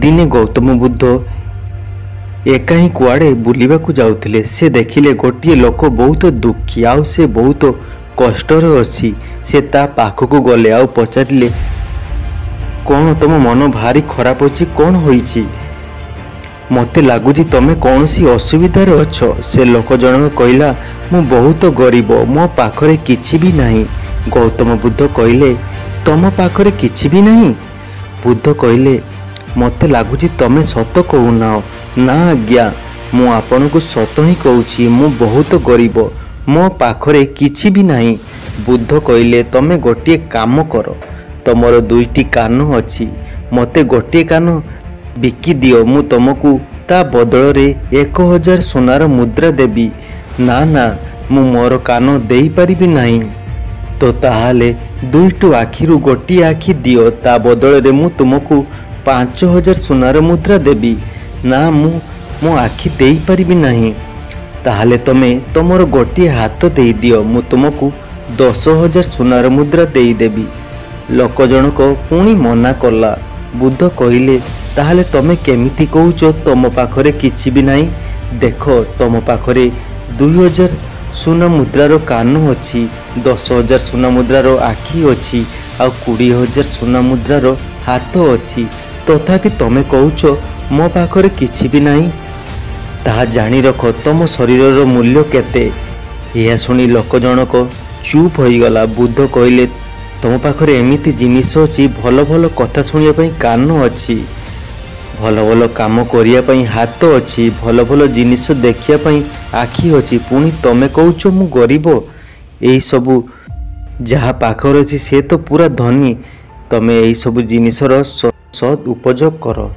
दिने गौतम बुद्ध एका ही कुआड़े बुलिबाकू जाउथिले। से देखिले गोटिए लोक बहुत दुखी आउ से बहुत कष्टर अछि। से ता पाखकू गले आउ पचारिले, कौन तुम मन भारी खराब अछि, कौन होईछि? मते लगुची तमे कौनसी असुविधार अछ। से लोक जनक कहला, मु बहुत गरीब, मो पाखरे किछि भी नाही। गौतम बुद्ध कहले, तम पाखरे किछि भी नाही? बुद्ध कहले, मते लगुची तमे सत कहूनाओ। ना आज्ञा, मु आपनकु सत ही कहूछि, मु बहुत गरीब, मो पाखरे किछि भी नाही। बुद्ध कहले, तमे गोटिए काम कर, तमर दुईटी कान अछि, मते गोटिए कान बिकी दियो, मु तुमको ता बदल रे 1000 सोनार मुद्रा देबी। ना ना, मु मोर कान देई परिबी नाही। तो ताहाले दुईटू आखिरु गोटिए आखि दियो, ता बदल रे मु तुमको 5000 सोनार मुद्रा देबी। ना, मु आखि देई परिबी नाही। ताहाले तमे तुमर गोटिए हाथ देई दियो, मु तुमको 10,000 सोनार मुद्रा देई देबी। लोक जनक पुणी मना कला। बुद्ध कहले, ताहाले तमे केमिति कहूच तम पाखरे किछि भी नाही? देख, तम पाखरे 2000 सोना मुद्रार कान अछि, 10,000 सोना मुद्रार आखि अछि, आ 20,000 सोना मुद्रार हाथ अछि, तथापि तमे कहूच मो पाखरे किछि भी नाही। ताहा जानी रख तम शरीरर मूल्य केते। यह शुणी लोक जनक चुप होईगला। बुद्ध कहले, तम पाखरे एमिति जिनिस अछि, भल भल कथा शुणिया पई कान अछि, भल भल काम करिया पई हाथ अछि, भल भल जिनिस देखिया पई आखि अछि, पुणी तमे कहूच मु गरीब। एई सबु जहा पाखर अछि से तो पूरा धनी। तमे एई सबु जिनिसर सद उपयोग कर।